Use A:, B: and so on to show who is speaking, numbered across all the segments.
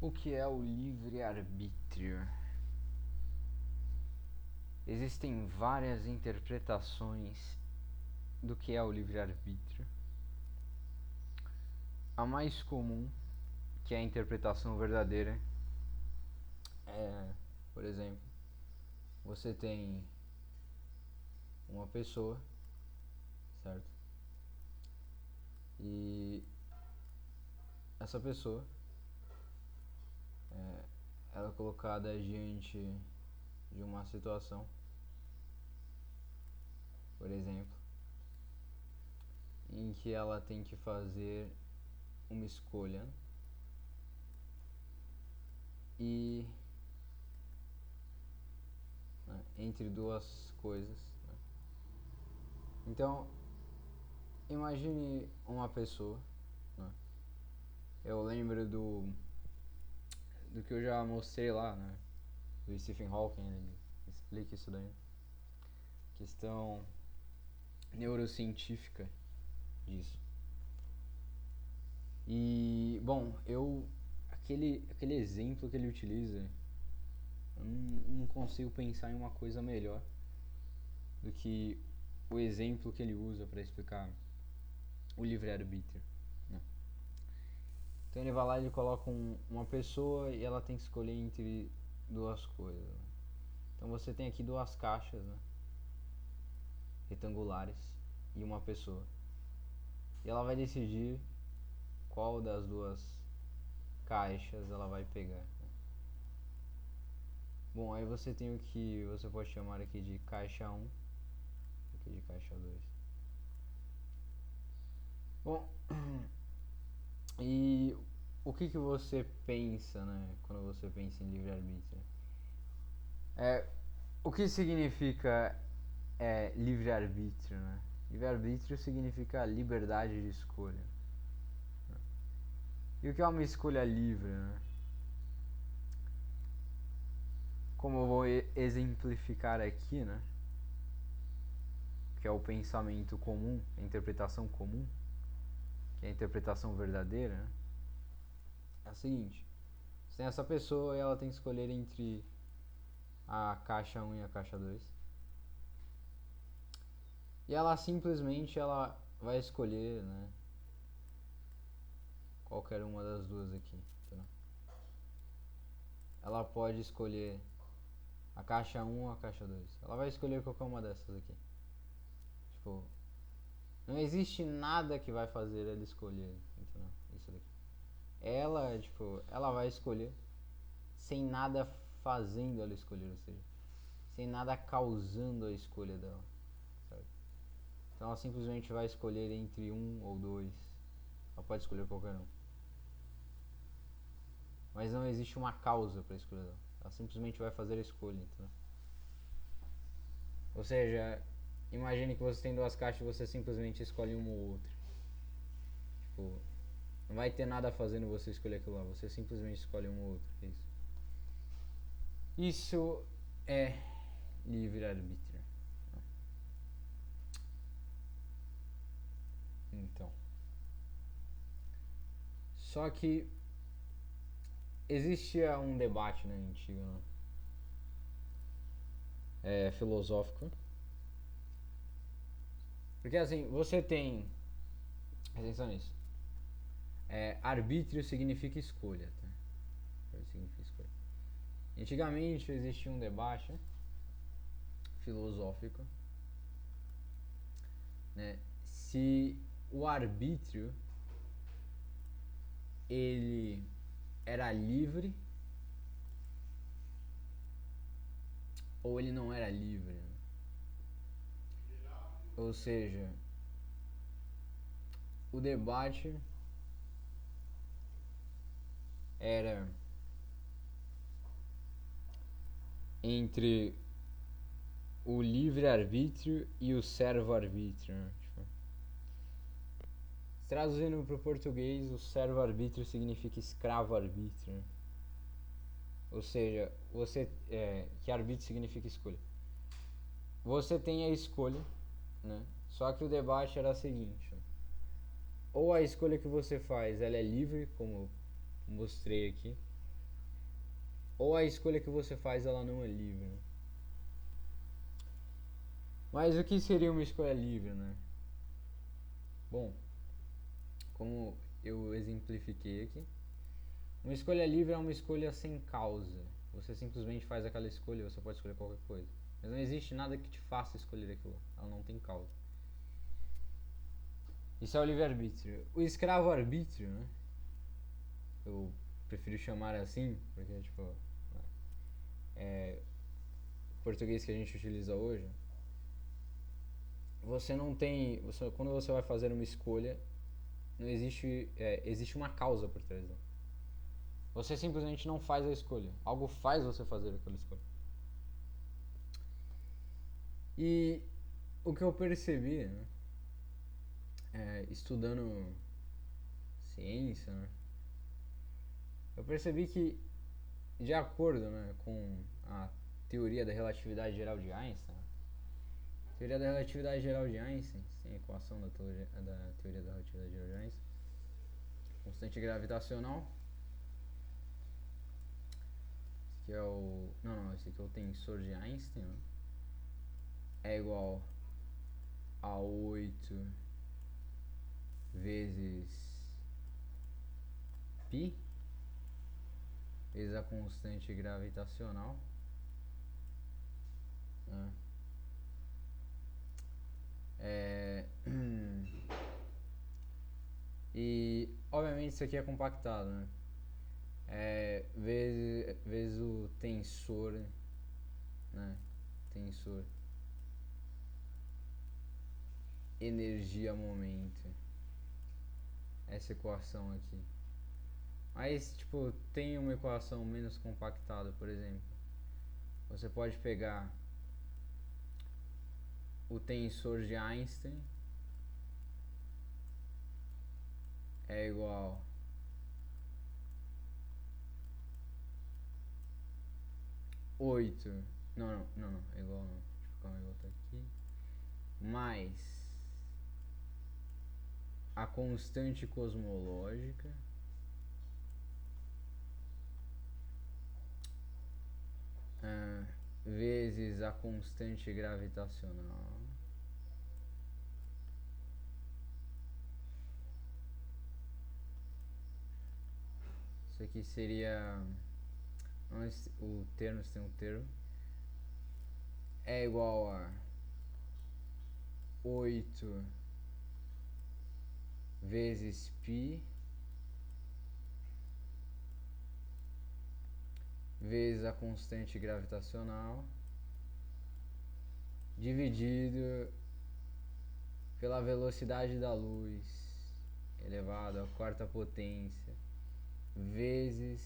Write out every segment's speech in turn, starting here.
A: O que é o livre-arbítrio? Existem várias interpretações do que é o livre-arbítrio. A mais comum, que é a interpretação verdadeira, por exemplo, você tem uma pessoa, certo? E essa pessoa, ela é colocada diante de uma situação, por exemplo, em que ela tem que fazer uma escolha e entre duas coisas, né? Então, imagine uma pessoa, né? Eu lembro do que eu já mostrei lá, né? Do Stephen Hawking, ele explica isso daí. Questão neurocientífica disso. E, bom, aquele exemplo que ele utiliza, eu não consigo pensar em uma coisa melhor do que o exemplo que ele usa para explicar o livre-arbítrio, né? Então ele vai lá e ele coloca uma pessoa e ela tem que escolher entre duas coisas, né? Então você tem aqui duas caixas, né, retangulares e uma pessoa. E ela vai decidir qual das duas caixas ela vai pegar, né? Bom, aí você tem o que você pode chamar aqui de caixa 1, aqui de caixa 2. Bom, e o que você pensa, né, quando você pensa em livre-arbítrio? O que significa livre-arbítrio, né? Livre-arbítrio significa liberdade de escolha. E o que é uma escolha livre, né? Como eu vou exemplificar aqui, né? Que é o pensamento comum, a interpretação comum, que é a interpretação verdadeira, né? É a seguinte: você tem essa pessoa e ela tem que escolher entre a caixa 1 e a caixa 2. E ela simplesmente ela vai escolher, né, qualquer uma das duas aqui, entendeu? Ela pode escolher a caixa 1 ou a caixa 2. Ela vai escolher qualquer uma dessas aqui. Tipo, não existe nada que vai fazer ela escolher, entendeu? Isso daqui. Ela vai escolher sem nada fazendo ela escolher, ou seja, sem nada causando a escolha dela, sabe? Então ela simplesmente vai escolher entre um ou dois. Ela pode escolher qualquer um. Mas não existe uma causa para a escolha dela. Ela simplesmente vai fazer a escolha, entendeu? Ou seja, imagine que você tem duas caixas e você simplesmente escolhe uma ou outra. Tipo, não vai ter nada fazendo você escolher aquilo lá. Você simplesmente escolhe uma ou outra. É isso. Isso é livre-arbítrio. Então. Só que existia um debate, né, antigo, né? Filosófico. Porque assim, você tem. Atenção nisso. Arbítrio significa escolha, tá? Significa escolha. Antigamente existia um debate filosófico, né, se o arbítrio ele era livre ou ele não era livre, né? Ou seja, o debate era entre o livre-arbítrio e o servo-arbítrio, né? Tipo, traduzindo para o português, o servo-arbítrio significa escravo-arbítrio, né? Ou seja, que arbítrio significa escolha. Você tem a escolha, né? Só que o debate era o seguinte: ou a escolha que você faz ela é livre, como eu mostrei aqui, ou a escolha que você faz ela não é livre, né? Mas o que seria uma escolha livre, né? Bom, como eu exemplifiquei aqui, uma escolha livre é uma escolha sem causa. Você simplesmente faz aquela escolha, você pode escolher qualquer coisa. Mas não existe nada que te faça escolher aquilo. Ela não tem causa. Isso é o livre-arbítrio. O escravo-arbítrio, né? Eu prefiro chamar assim, porque, tipo, é o português que a gente utiliza hoje. Você não tem. Quando você vai fazer uma escolha, não existe. Existe uma causa por trás dela. Você simplesmente não faz a escolha. Algo faz você fazer aquela escolha. E o que eu percebi, né, estudando ciência, né, eu percebi que, de acordo, né, com a teoria da relatividade geral de Einstein, a teoria da relatividade geral de Einstein, tem a equação da teoria da relatividade geral de Einstein, constante gravitacional, esse aqui é o. Não, esse aqui é o tensor de Einstein, né, é igual a 8 vezes π vezes a constante gravitacional, né? E obviamente isso aqui é compactado, né? Vezes o tensor, né? Tensor energia momento, essa equação aqui. Mas, tipo, tem uma equação menos compactada, por exemplo. Você pode pegar o tensor de Einstein, é igual a 8. Não, é igual não. Deixa eu colocar igual tá aqui. Mais a constante cosmológica vezes a constante gravitacional isso aqui seria o termo, tem um termo, é igual a 8 vezes π vezes a constante gravitacional dividido pela velocidade da luz elevado à quarta potência vezes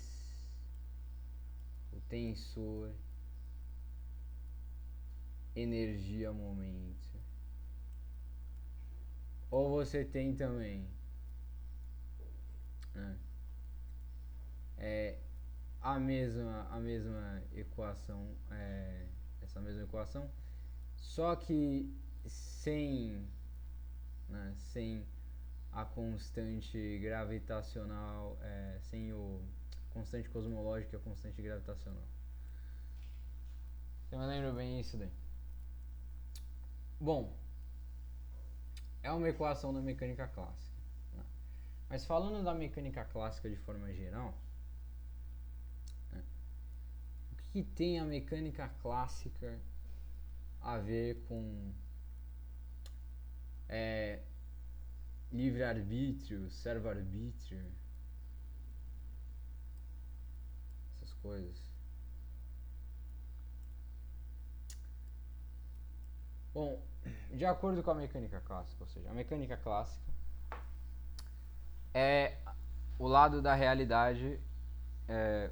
A: o tensor energia momento. Ou você tem também, né, a mesma equação, essa mesma equação, só que sem, né, sem a constante gravitacional, sem o constante cosmológica e a constante gravitacional. Você me lembra bem isso daí? Bom, é uma equação da mecânica clássica, né? Mas falando da mecânica clássica de forma geral, né, o que tem a mecânica clássica a ver com livre-arbítrio, servo-arbítrio, essas coisas? Bom, de acordo com a mecânica clássica, ou seja, a mecânica clássica é o lado da realidade,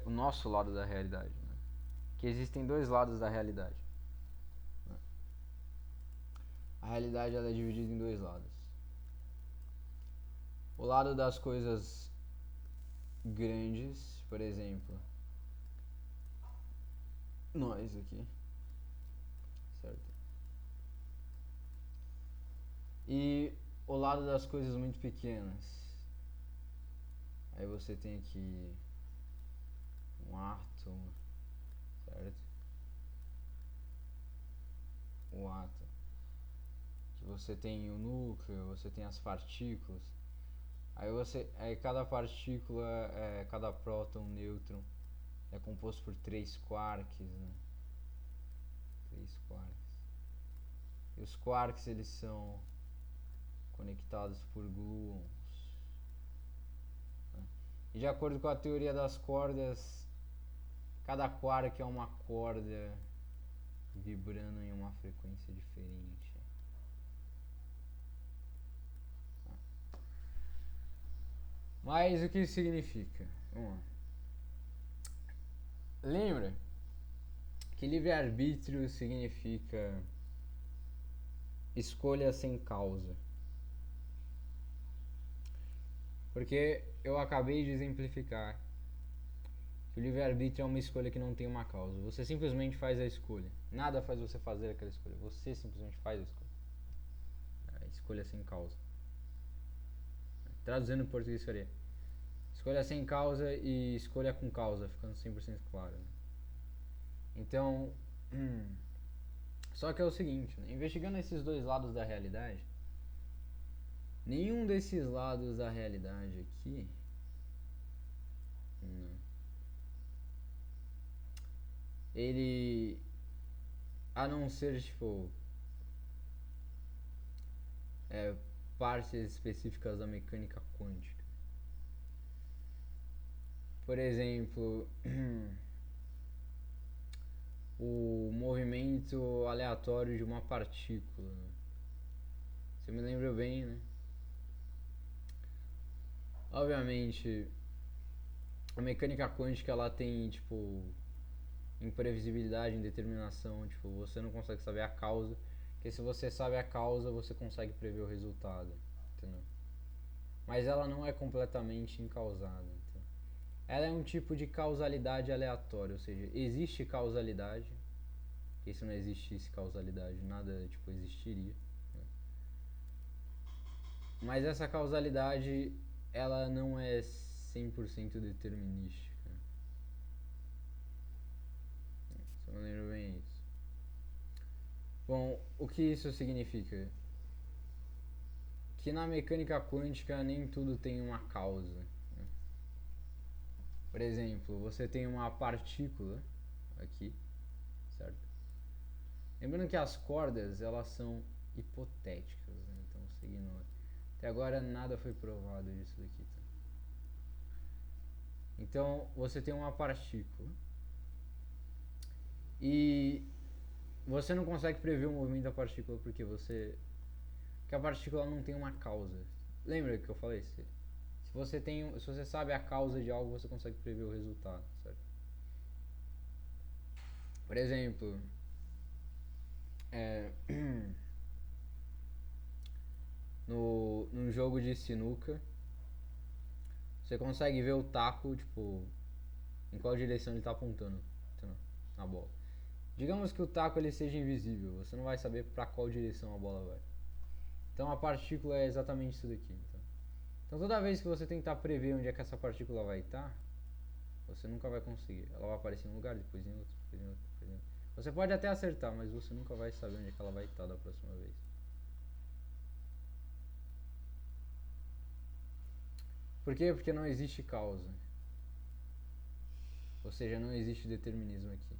A: o nosso lado da realidade, né? Que existem dois lados da realidade, né? A realidade ela é dividida em dois lados. O lado das coisas grandes, por exemplo, nós aqui, certo? E o lado das coisas muito pequenas. Aí você tem aqui um átomo, átomo. Que você tem o núcleo, você tem as partículas. Aí cada partícula, cada próton, nêutron é composto por 3 quarks, né? 3 quarks. E os quarks eles são conectados por gluons. Né? E de acordo com a teoria das cordas, cada quark é uma corda vibrando em uma frequência diferente. Mas o que isso significa? Vamos lá. Lembra que livre-arbítrio significa escolha sem causa. Porque eu acabei de exemplificar que o livre-arbítrio é uma escolha que não tem uma causa. Você simplesmente faz a escolha. Nada faz você fazer aquela escolha. Você simplesmente faz a escolha. A escolha sem causa. Traduzindo em português seria escolha sem causa e escolha com causa, ficando 100% claro. Né? Então, só que é o seguinte, né? Investigando esses dois lados da realidade, nenhum desses lados da realidade aqui ele, a não ser tipo partes específicas da mecânica quântica. Por exemplo, o movimento aleatório de uma partícula. Você me lembra bem, né? Obviamente, a mecânica quântica ela tem tipo imprevisibilidade, indeterminação, tipo, você não consegue saber a causa, porque se você sabe a causa, você consegue prever o resultado, entendeu? Mas ela não é completamente incausada, entendeu? Ela é um tipo de causalidade aleatória, ou seja, existe causalidade, porque se não existisse causalidade, nada tipo existiria, né? Mas essa causalidade, ela não é 100% determinística. Você não lembra bem isso? Bom, o que isso significa? Que na mecânica quântica nem tudo tem uma causa. Né? Por exemplo, você tem uma partícula aqui, certo? Lembrando que as cordas elas são hipotéticas, né? Então você ignora. Até agora nada foi provado disso daqui. Tá? Então você tem uma partícula e você não consegue prever o movimento da partícula porque a partícula não tem uma causa. Lembra que eu falei? Se você sabe a causa de algo, você consegue prever o resultado, certo? Por exemplo, num jogo de sinuca, você consegue ver o taco, tipo, em qual direção ele está apontando, entendeu? Na bola. Digamos que o taco ele seja invisível, você não vai saber para qual direção a bola vai. Então a partícula é exatamente isso daqui. Então toda vez que você tentar prever onde é que essa partícula vai estar, você nunca vai conseguir. Ela vai aparecer em um lugar, depois em outro, depois em outro, depois em outro. Você pode até acertar, mas você nunca vai saber onde é que ela vai estar da próxima vez. Por quê? Porque não existe causa. Ou seja, não existe determinismo aqui.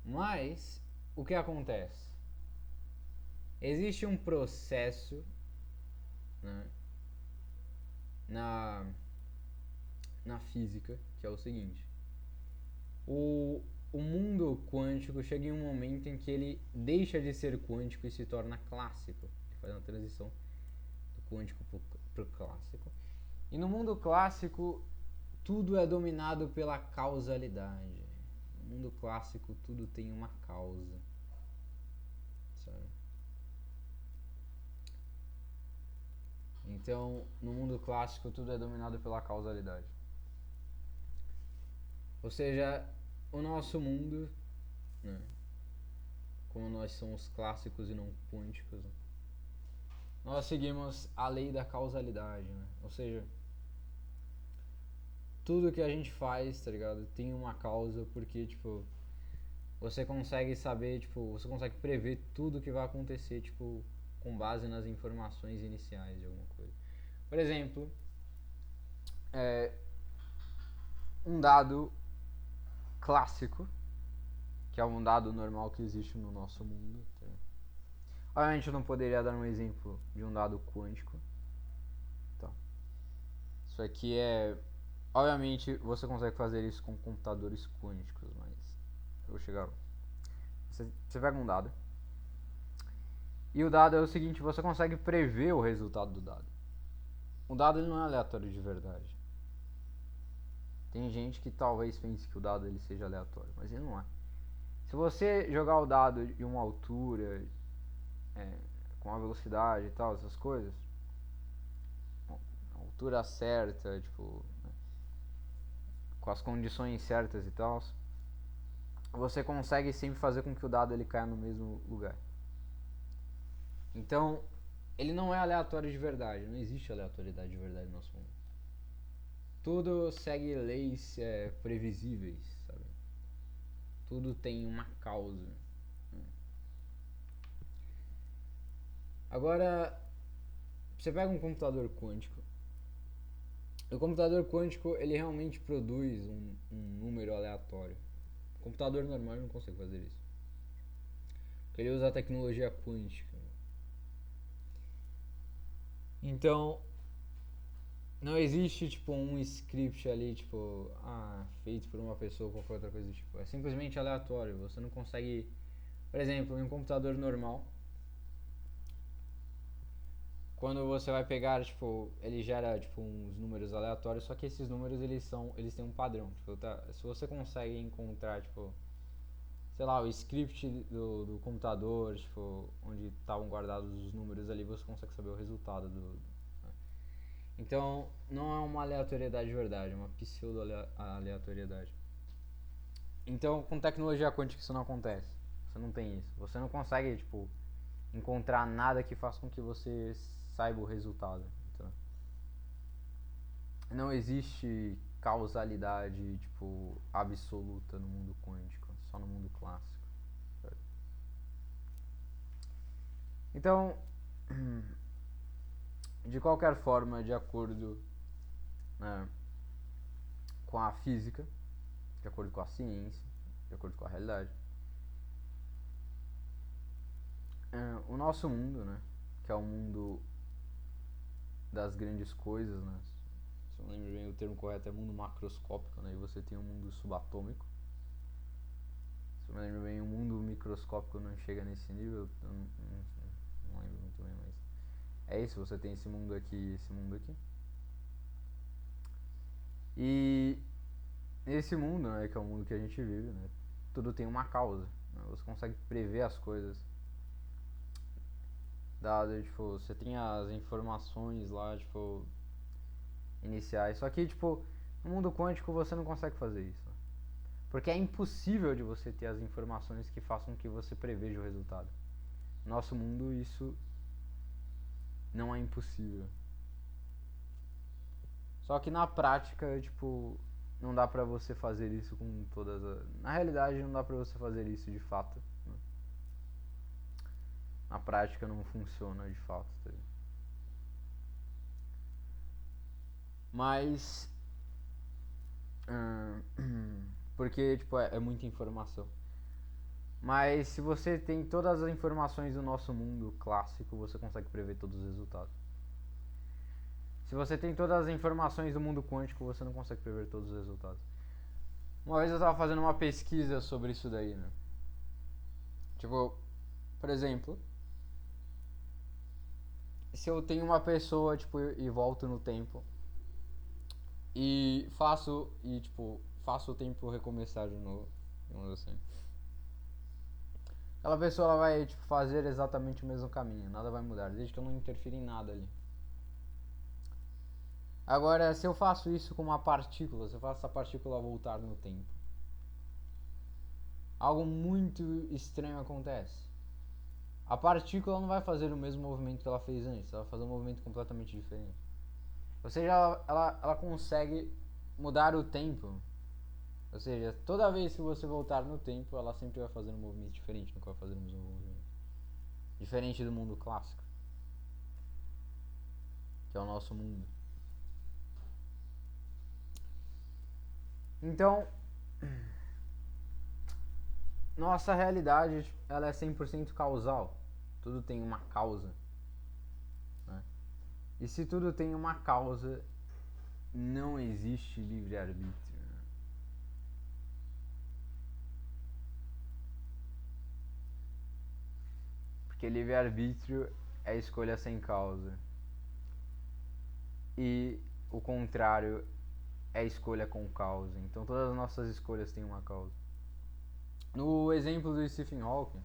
A: Mas, o que acontece? Existe um processo, né, na física, que é o seguinte. O mundo quântico chega em um momento em que ele deixa de ser quântico e se torna clássico. Ele faz uma transição do quântico para o clássico. E no mundo clássico, tudo é dominado pela causalidade. No mundo clássico, tudo tem uma causa. Sabe? Então, no mundo clássico, tudo é dominado pela causalidade. Ou seja, o nosso mundo, né, como nós somos clássicos e não quânticos, né, nós seguimos a lei da causalidade, né? Ou seja, tudo que a gente faz, tá ligado, tem uma causa, porque, tipo, você consegue saber, tipo, você consegue prever tudo que vai acontecer, tipo, com base nas informações iniciais de alguma coisa. Por exemplo, um dado clássico, que é um dado normal que existe no nosso mundo. Tá? Obviamente eu não poderia dar um exemplo de um dado quântico. Então, isso aqui é... Obviamente você consegue fazer isso com computadores quânticos, mas eu vou chegar lá. Você pega um dado, e o dado é o seguinte, você consegue prever o resultado do dado. O dado ele não é aleatório de verdade. Tem gente que talvez pense que o dado ele seja aleatório, mas ele não é. Se você jogar o dado de uma altura, com a velocidade e tal, essas coisas, a altura certa, tipo, né, com as condições certas e tal, você consegue sempre fazer com que o dado ele caia no mesmo lugar. Então, ele não é aleatório de verdade, não existe aleatoriedade de verdade no nosso mundo. Tudo segue leis previsíveis, sabe? Tudo tem uma causa. Agora, você pega um computador quântico. O computador quântico ele realmente produz um número aleatório. O computador normal não consegue fazer isso. Porque ele usa a tecnologia quântica. Então, não existe tipo um script ali, tipo, feito por uma pessoa ou qualquer outra coisa do tipo. É simplesmente aleatório. Você não consegue. Por exemplo, em um computador normal, quando você vai pegar, tipo, ele gera tipo uns números aleatórios, só que esses números eles têm um padrão. Tipo, se você consegue encontrar, tipo, sei lá, o script do computador, tipo, onde estavam guardados os números ali, você consegue saber o resultado né? Então, não é uma aleatoriedade de verdade, é uma pseudo-aleatoriedade. Então, com tecnologia quântica isso não acontece. Você não tem isso. Você não consegue, tipo, encontrar nada que faça com que você saiba o resultado. Então, não existe causalidade, tipo, absoluta no mundo quântico, só no mundo clássico. Certo? Então, de qualquer forma, de acordo, né, com a física, de acordo com a ciência, de acordo com a realidade, o nosso mundo, né, que é o mundo das grandes coisas, né, se eu não lembro bem o termo correto é mundo macroscópico, né, e você tem o mundo subatômico. Se eu me lembro bem, o mundo microscópico não chega nesse nível, eu não lembro muito bem, mas é isso, você tem esse mundo aqui e esse mundo aqui. E esse mundo, né, que é o mundo que a gente vive, né, tudo tem uma causa, né, você consegue prever as coisas. Dado, tipo, você tem as informações lá, tipo, iniciais. Só que, tipo, no mundo quântico você não consegue fazer isso. Porque é impossível de você ter as informações que façam que você preveja o resultado. No nosso mundo isso não é impossível. Só que na prática, tipo, não dá pra você fazer isso com todas as... Na realidade não dá pra você fazer isso de fato. Né? Na prática não funciona de fato. Tá? Mas... porque, tipo, é muita informação. Mas se você tem todas as informações do nosso mundo clássico, você consegue prever todos os resultados. Se você tem todas as informações do mundo quântico, você não consegue prever todos os resultados. Uma vez eu estava fazendo uma pesquisa sobre isso daí, né? Tipo, por exemplo, se eu tenho uma pessoa, tipo, e volto no tempo faço o tempo recomeçar de novo, digamos assim. Aquela pessoa ela vai, tipo, fazer exatamente o mesmo caminho, nada vai mudar, desde que eu não interfira em nada ali. Agora, se eu faço isso com uma partícula, se eu faço essa partícula voltar no tempo, algo muito estranho acontece. A partícula não vai fazer o mesmo movimento que ela fez antes, ela vai fazer um movimento completamente diferente. Ou seja, ela consegue mudar o tempo Ou seja, toda vez que você voltar no tempo, ela sempre vai fazer um movimento diferente, nunca vai fazer o mesmo movimento. Diferente do mundo clássico, que é o nosso mundo. Então, nossa realidade, ela é 100% causal. Tudo tem uma causa, né? E se tudo tem uma causa, não existe livre-arbítrio, né? Porque livre-arbítrio é escolha sem causa. E o contrário é escolha com causa. Então todas as nossas escolhas têm uma causa. No exemplo do Stephen Hawking,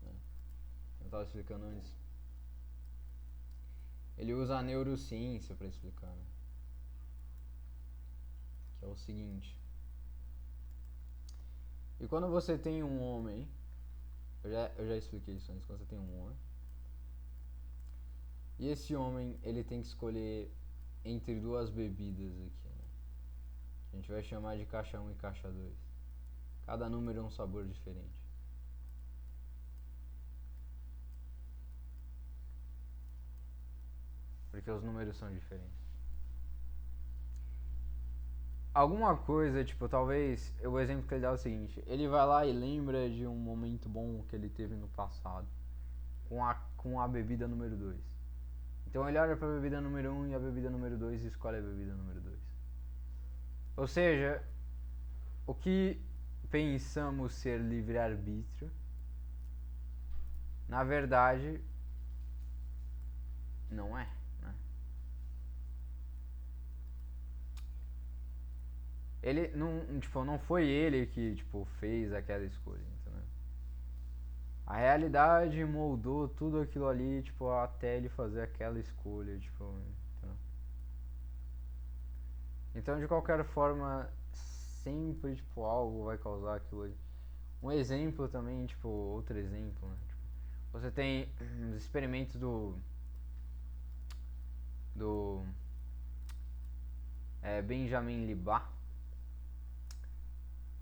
A: né, eu estava explicando antes, ele usa a neurociência para explicar, né? Que é o seguinte: e quando você tem um homem, eu já expliquei isso antes, quando você tem um homem, e esse homem ele tem que escolher entre duas bebidas aqui, né? A gente vai chamar de caixa 1 e caixa 2. Cada número é um sabor diferente. Porque os números são diferentes. Alguma coisa, tipo, talvez, o exemplo que ele dá é o seguinte: ele vai lá e lembra de um momento bom que ele teve no passado, com a bebida número 2. Então ele olha pra bebida número 1 e a bebida número 2 e escolhe a bebida número 2. Ou seja, o que pensamos ser livre-arbítrio, na verdade, não é, né? Ele não foi ele que, tipo, fez aquela escolha, entendeu? A realidade moldou tudo aquilo ali, tipo, até ele fazer aquela escolha, tipo, entendeu? Então, de qualquer forma, sempre, tipo, algo vai causar aquilo ali. Um exemplo também, tipo, outro exemplo, né? Tipo, você tem os experimentos do Benjamin Libet,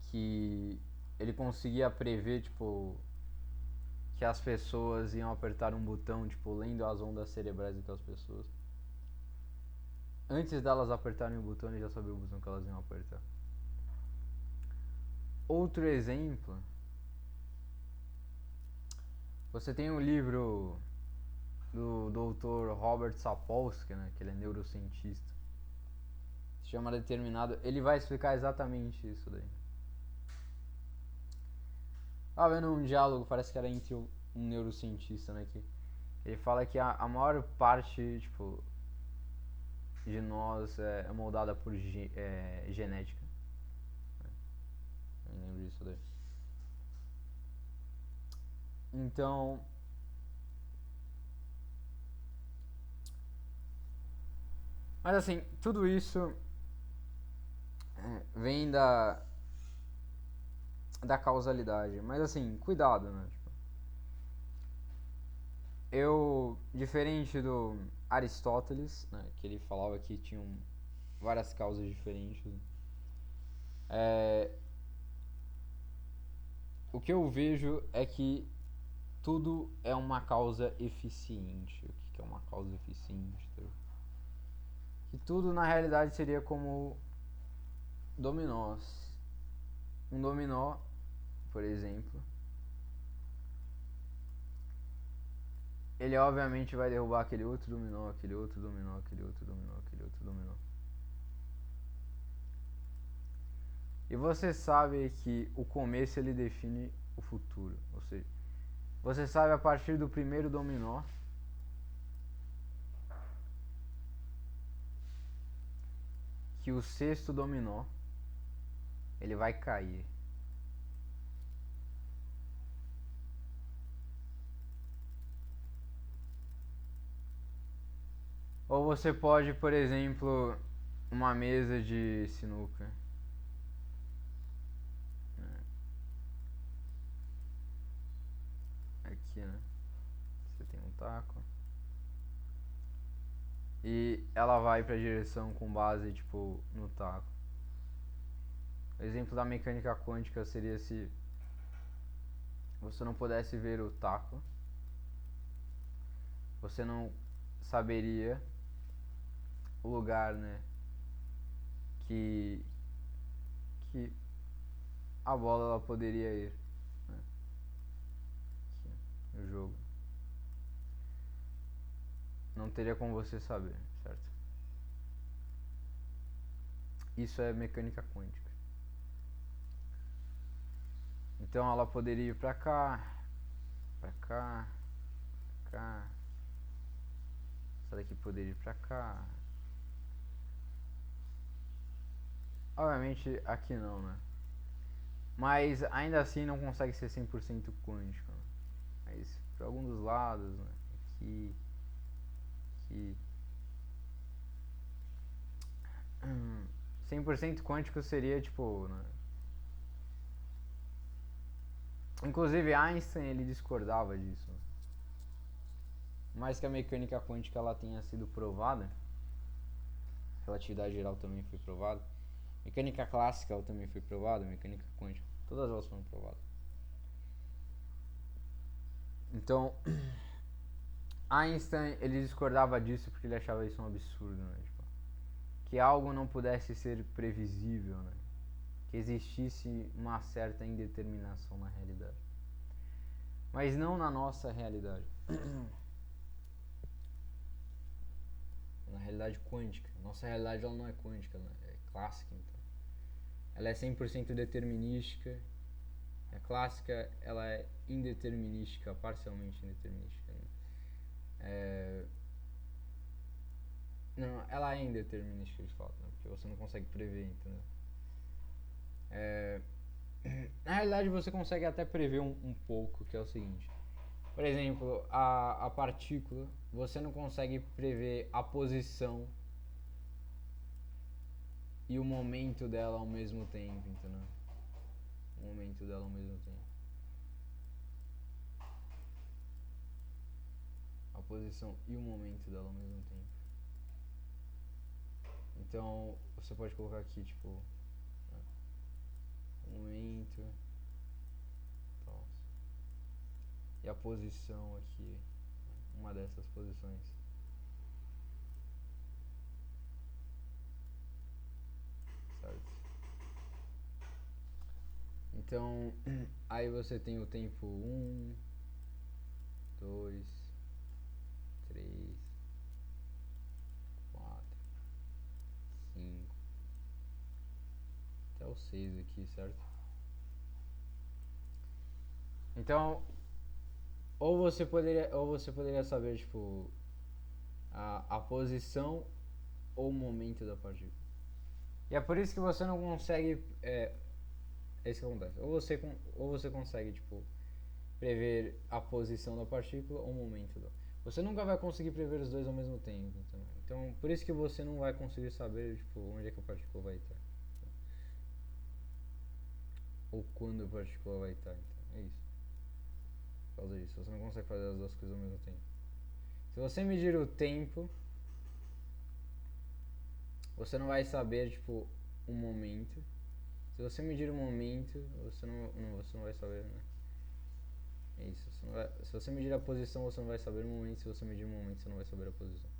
A: que ele conseguia prever, tipo, que as pessoas iam apertar um botão, tipo, lendo as ondas cerebrais daquelas pessoas. Antes delas apertarem o botão, ele já sabia o botão que elas iam apertar. Outro exemplo, você tem um livro do Dr. Robert Sapolsky, né, que ele é neurocientista, se chama Determinado, ele vai explicar exatamente isso daí. Tava vendo um diálogo, parece que era entre um neurocientista, né, que ele fala que a maior parte, tipo, de nós é moldada por genética. Eu lembro disso daí. Então, mas assim, tudo isso vem da causalidade. Mas assim, cuidado, né? Tipo, diferente do Aristóteles, né, que ele falava que tinham várias causas diferentes, é, o que eu vejo é que tudo é uma causa eficiente. O que é uma causa eficiente? Que tudo na realidade seria como dominós. Um dominó, por exemplo, ele obviamente vai derrubar aquele outro dominó, aquele outro dominó, aquele outro dominó, aquele outro dominó. E você sabe que o começo ele define o futuro. Ou seja, você sabe a partir do primeiro dominó que o sexto dominó ele vai cair. Ou você pode, por exemplo, uma mesa de sinuca. Aqui, né? Você tem um taco. E ela vai pra direção com base, tipo, no taco. O exemplo da mecânica quântica seria se você não pudesse ver o taco, você não saberia o lugar, né, que que a bola ela poderia ir, né, aqui, no jogo. Não teria como você saber, certo? Isso é mecânica quântica. Então ela poderia ir pra cá, pra cá, pra cá. Essa daqui poderia ir pra cá. Obviamente aqui não, né? Mas ainda assim não consegue ser 100% quântico, né? Mas para algum dos lados, né? Aqui, aqui. 100% quântico seria tipo, né? Inclusive Einstein ele discordava disso. Mais que a mecânica quântica ela tenha sido provada, relatividade geral também foi provada, mecânica clássica ela também foi provada, mecânica quântica, todas elas foram provadas. Então, Einstein ele discordava disso porque ele achava isso um absurdo, né? Tipo, que algo não pudesse ser previsível, né? Que existisse uma certa indeterminação na realidade, mas não na nossa realidade. Na realidade quântica. Nossa realidade ela não é quântica, ela é clássica, então. Ela é 100% determinística. A clássica ela é indeterminística, parcialmente indeterminística. Né? Não, ela é indeterminística de fato, né? Porque você não consegue prever, entendeu? Na realidade você consegue até prever um pouco, que é o seguinte. Por exemplo, a partícula, você não consegue prever a posição e o momento dela ao mesmo tempo, entendeu? O momento dela ao mesmo tempo. A posição e o momento dela ao mesmo tempo. Então, você pode colocar aqui, tipo, né, momento, tal, e a posição aqui, uma dessas posições. Certo? Então, aí você tem o tempo 1, 2, 3, 4, 5, até o 6 aqui, certo? Então, ou você poderia saber, tipo, a posição ou o momento da partícula. E é por isso que você não consegue. É isso que acontece. Ou você consegue, tipo, prever a posição da partícula ou o momento dela. Você nunca vai conseguir prever os dois ao mesmo tempo. Então por isso que você não vai conseguir saber, tipo, onde é que a partícula vai estar. Ou quando a partícula vai estar. Então, é isso. Por causa disso, você não consegue fazer as duas coisas ao mesmo tempo. Se você medir o tempo, você não vai saber, tipo, um momento. Se você medir o momento, você não vai saber, né? É isso. Se você medir a posição, você não vai saber o momento. Se você medir o momento, você não vai saber a posição.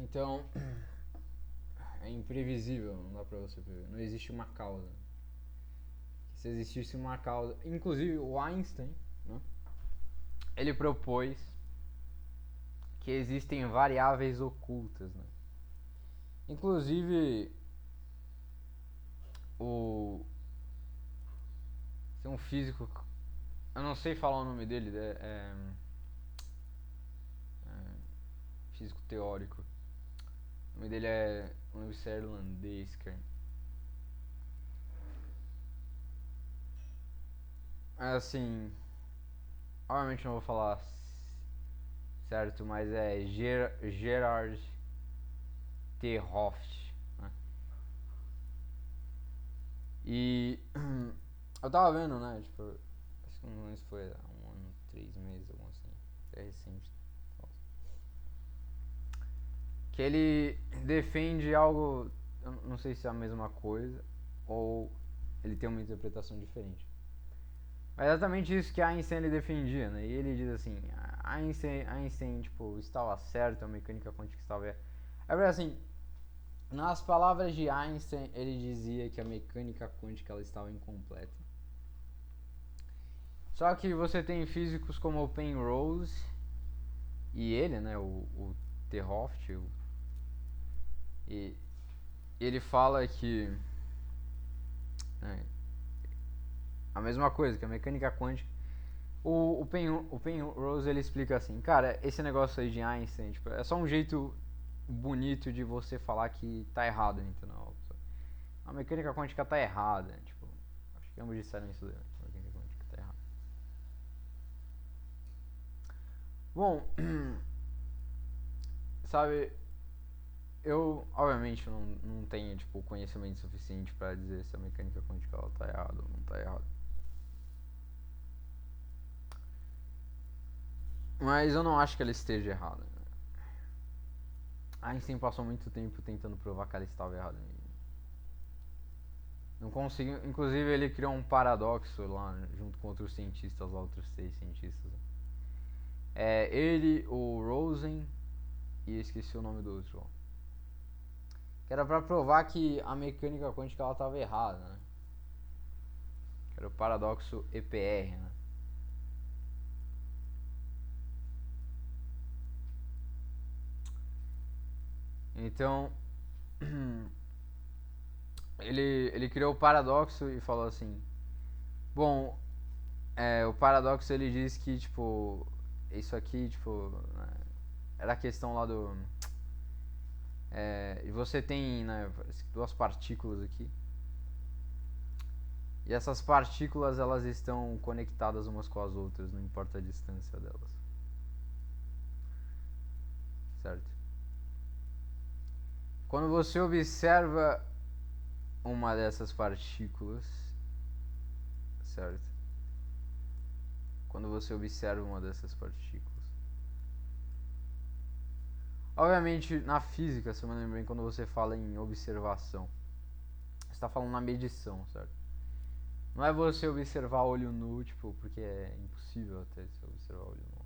A: Então, é imprevisível, não dá pra você prever. Não existe uma causa. Se existisse uma causa. Inclusive, o Einstein, né, ele propôs que existem variáveis ocultas. Né? Inclusive, o. Tem um físico. Eu não sei falar o nome dele, físico teórico. O nome dele é. Não lembro se é irlandês, cara. É assim. Obviamente não vou falar certo? Mas é Gerard T. Hofft, né? E eu tava vendo, né? Tipo, acho que não lembro se foi há um ano, 3 meses, algum assim. É recente. Que ele defende algo, eu não sei se é a mesma coisa ou ele tem uma interpretação diferente. É exatamente isso que Einstein ele defendia, né? E ele diz assim, Einstein tipo, estava certo, a mecânica quântica estava errada. É verdade, assim, nas palavras de Einstein, ele dizia que a mecânica quântica ela estava incompleta. Só que você tem físicos como o Penrose e ele, né, o T. Hofft, e ele fala que né, a mesma coisa, que a mecânica quântica. O Penrose ele explica assim, cara, esse negócio aí de Einstein, tipo, é só um jeito bonito de você falar que tá errado, entendeu? A mecânica quântica tá errada, tipo, acho que ambos disseram isso daí, a mecânica quântica tá errada. Bom, sabe, eu obviamente não tenho tipo conhecimento suficiente para dizer se a mecânica quântica ela tá errada ou não tá errada. Mas eu não acho que ela esteja errada. Einstein passou muito tempo tentando provar que ela estava errada. Não conseguiu. Inclusive ele criou um paradoxo lá junto com outros cientistas, lá, outros 6 cientistas. É ele, o Rosen e esqueci o nome do outro. Que era pra provar que a mecânica quântica ela estava errada, né? Que era o paradoxo EPR, né? Então ele criou o paradoxo e falou assim: bom, o paradoxo ele diz que tipo isso aqui tipo né, era a questão lá do e você tem né, duas partículas aqui e essas partículas elas estão conectadas umas com as outras, não importa a distância delas, certo? Quando você observa uma dessas partículas, certo? Quando você observa uma dessas partículas, obviamente na física, se eu me lembro bem, quando você fala em observação, você está falando na medição, certo? Não é você observar olho nu, tipo, porque é impossível até você observar olho nu.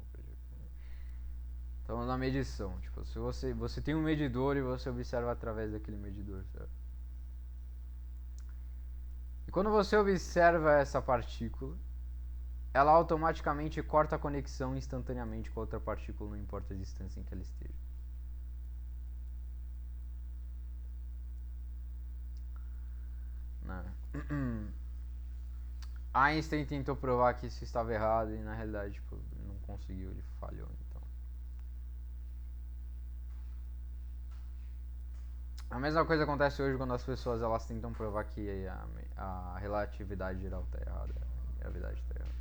A: Então na medição, tipo, se você tem um medidor e você observa através daquele medidor, certo? E quando você observa essa partícula, ela automaticamente corta a conexão instantaneamente com a outra partícula, não importa a distância em que ela esteja. Né? Einstein tentou provar que isso estava errado e na realidade tipo, não conseguiu, ele falhou. Então. A mesma coisa acontece hoje quando as pessoas elas tentam provar que a relatividade geral está errada, a gravidade está errada.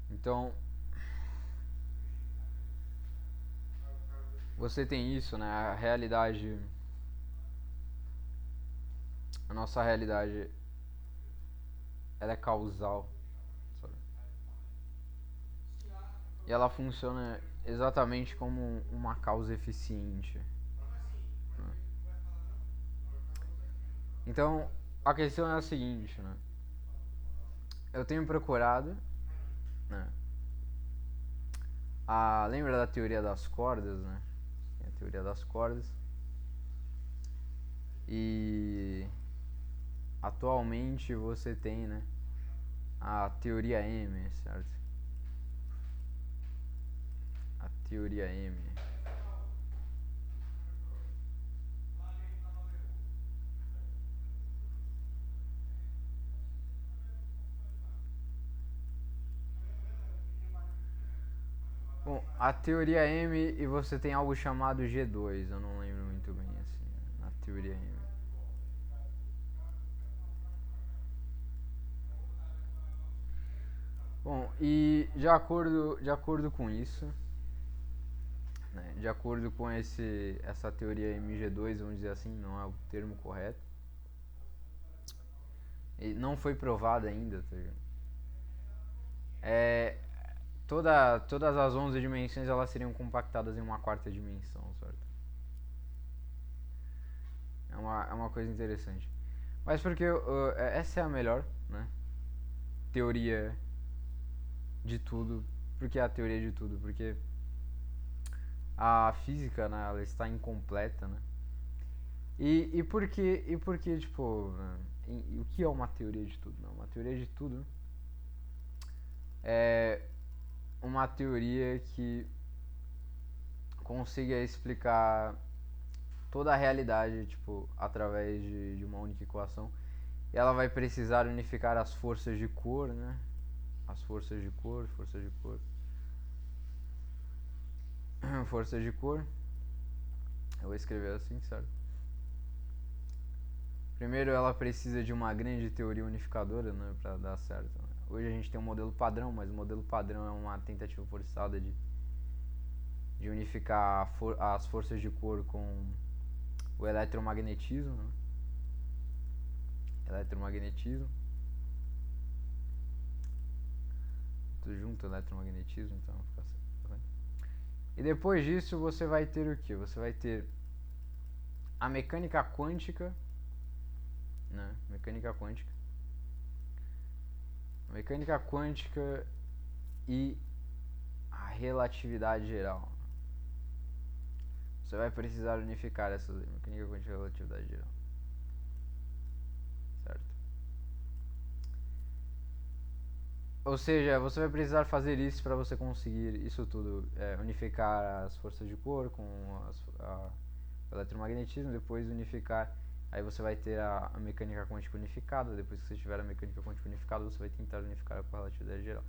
A: Então, você tem isso, né? A realidade, a nossa realidade, ela é causal, sabe? E ela funciona exatamente como uma causa eficiente. Né? Então, a questão é a seguinte, né? Eu tenho procurado, né? Lembra da teoria das cordas, né? A teoria das cordas. E atualmente você tem, né? A teoria M, certo? A teoria M. Bom, a teoria M e você tem algo chamado G2, eu não lembro muito bem assim, na teoria M. Bom, e de acordo com isso, né, de acordo com essa teoria MG2, vamos dizer assim, não é o termo correto, e não foi provada ainda, tá ligado? É, todas as 11 dimensões elas seriam compactadas em uma quarta dimensão, certo? É uma coisa interessante. Mas porque essa é a melhor, né, teoria de tudo. Por que a teoria de tudo? Porque a física, né, ela está incompleta, né? E por que, tipo, né, o que é uma teoria de tudo? Não, uma teoria de tudo é uma teoria que consiga explicar toda a realidade, tipo, através de uma única equação. E ela vai precisar unificar as forças de cor, né? As forças de cor, forças de cor. Eu vou escrever assim, certo? Primeiro, ela precisa de uma grande teoria unificadora, né, para dar certo. Né? Hoje a gente tem um modelo padrão, mas o modelo padrão é uma tentativa forçada de unificar as forças de cor com o eletromagnetismo, né? Eletromagnetismo, tudo junto, eletromagnetismo, então fica assim. E depois disso você vai ter o que? Você vai ter a mecânica quântica, né? Mecânica quântica e a relatividade geral. Você vai precisar unificar essas aí, mecânica quântica e relatividade geral, certo? Ou seja, você vai precisar fazer isso para você conseguir isso tudo, unificar as forças de cor com o eletromagnetismo, depois unificar, aí você vai ter a mecânica quântica unificada, depois que você tiver a mecânica quântica unificada, você vai tentar unificar com a relatividade geral.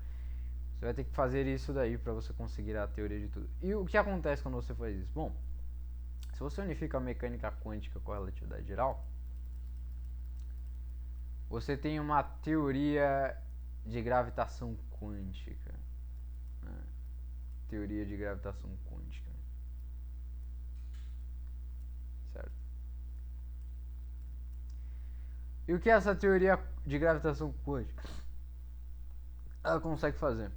A: Você vai ter que fazer isso daí para você conseguir a teoria de tudo. E o que acontece quando você faz isso? Bom, se você unifica a mecânica quântica com a relatividade geral, você tem uma teoria de gravitação quântica. Né? Teoria de gravitação quântica. Certo? E o que essa teoria de gravitação quântica ela consegue fazer?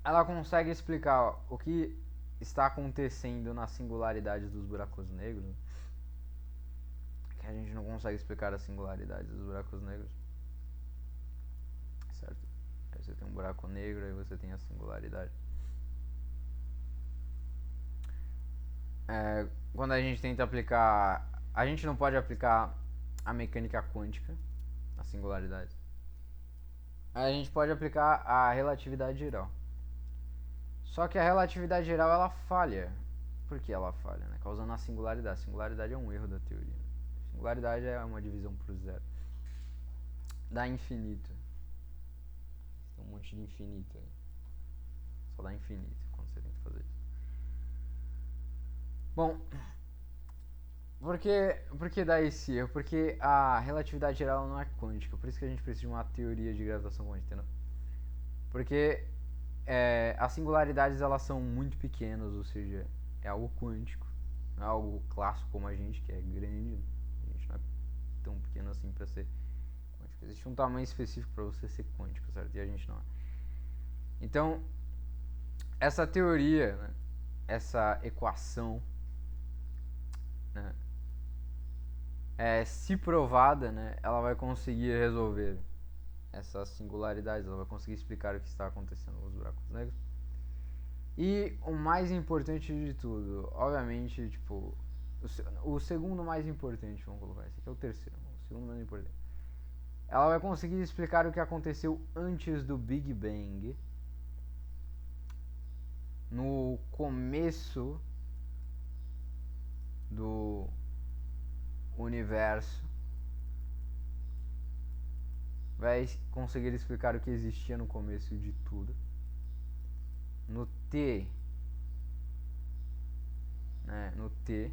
A: Ela consegue explicar o que está acontecendo na singularidade dos buracos negros, que a gente não consegue explicar a singularidade dos buracos negros, certo? Aí você tem um buraco negro, aí você tem a singularidade. Quando a gente tenta aplicar, a gente não pode aplicar a mecânica quântica, a singularidade. A gente pode aplicar a relatividade geral. Só que a relatividade geral ela falha. Por que ela falha? Né? Causando a singularidade. A singularidade é um erro da teoria. A singularidade é uma divisão por zero. Dá infinito. Tem um monte de infinito aí. Só dá infinito quando você tenta fazer isso. Bom, por que dá esse erro? Porque a relatividade geral não é quântica. Por isso que a gente precisa de uma teoria de gravitação quântica, entendeu? Porque as singularidades elas são muito pequenas, ou seja, é algo quântico, não é algo clássico como a gente, que é grande. A gente não é tão pequeno assim para ser quântico. Existe um tamanho específico para você ser quântico, certo? E a gente não é. Então, essa teoria, né, essa equação, né, se provada, né, ela vai conseguir resolver essas singularidades, ela vai conseguir explicar o que está acontecendo nos buracos negros. E o mais importante de tudo, obviamente, tipo, o segundo mais importante, vamos colocar esse aqui é o terceiro, o segundo mais importante. Ela vai conseguir explicar o que aconteceu antes do Big Bang, no começo do universo. Vai conseguir explicar o que existia no começo de tudo. No T, né? No T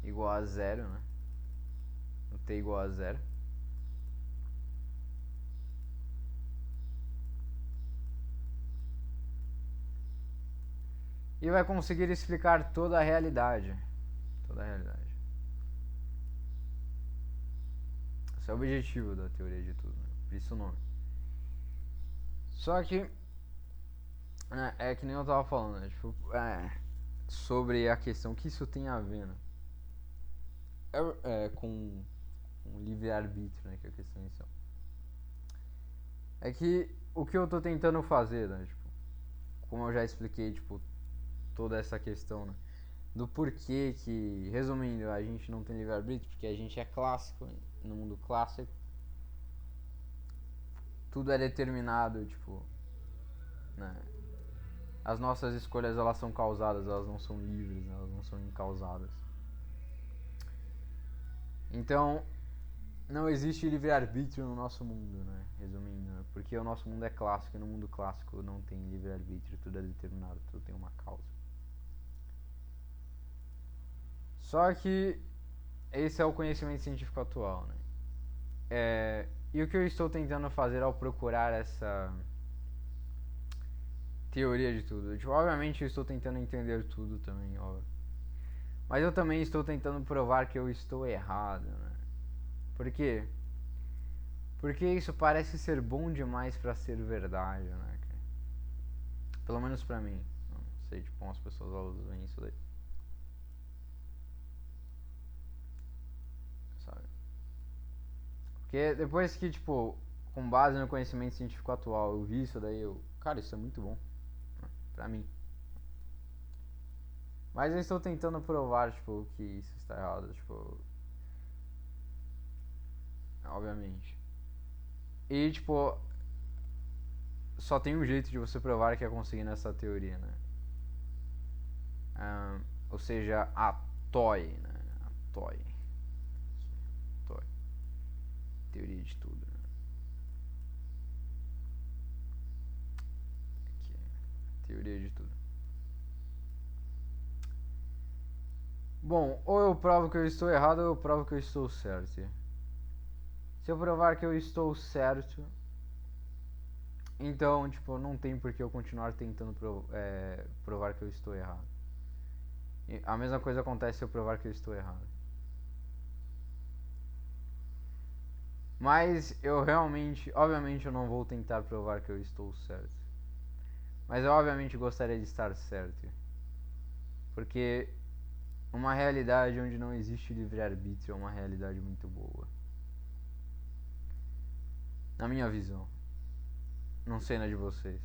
A: igual a zero, né? No T igual a zero. e vai conseguir explicar toda a realidade. Toda a realidade. Esse é o objetivo da teoria de tudo, né? Por isso o nome. Só que é que nem eu tava falando, né? Tipo, sobre a questão que isso tem a ver, né? Com livre-arbítrio, né? Que é a questão inicial. É que o que eu tô tentando fazer, né? Tipo, como eu já expliquei, tipo, toda essa questão, né? Do porquê que, resumindo, a gente não tem livre-arbítrio, porque a gente é clássico, no mundo clássico. Tudo é determinado, tipo, né? As nossas escolhas, elas são causadas, elas não são livres, né? Elas não são incausadas. Então, não existe livre-arbítrio no nosso mundo, né? Resumindo, né? Porque o nosso mundo é clássico e no mundo clássico não tem livre-arbítrio, tudo é determinado, tudo tem uma causa. Só que esse é o conhecimento científico atual, né? E o que eu estou tentando fazer ao procurar essa teoria de tudo? Tipo, obviamente eu estou tentando entender tudo também, óbvio. Mas eu também estou tentando provar que eu estou errado, né? Por quê? Porque isso parece ser bom demais pra ser verdade, né, cara? Pelo menos pra mim. Não sei, tipo, como as pessoas elas veem isso daí. Sabe? Porque depois que, tipo, com base no conhecimento científico atual, eu vi isso daí, cara, isso é muito bom. Né? Pra mim. Mas eu estou tentando provar, tipo, que isso está errado, tipo. Obviamente. E, tipo, só tem um jeito de você provar que é conseguindo essa teoria, né? Ou seja, a TOI, né? A TOI. TOI. Teoria de tudo, né? Aqui. Teoria de tudo. Bom, ou eu provo que eu estou errado ou eu provo que eu estou certo. Se eu provar que eu estou certo, então, tipo, não tem por que eu continuar tentando provar que eu estou errado. E a mesma coisa acontece se eu provar que eu estou errado. Mas eu realmente, obviamente eu não vou tentar provar que eu estou certo. Mas eu obviamente gostaria de estar certo. Porque uma realidade onde não existe livre-arbítrio é uma realidade muito boa. Na minha visão. Não sei na de vocês.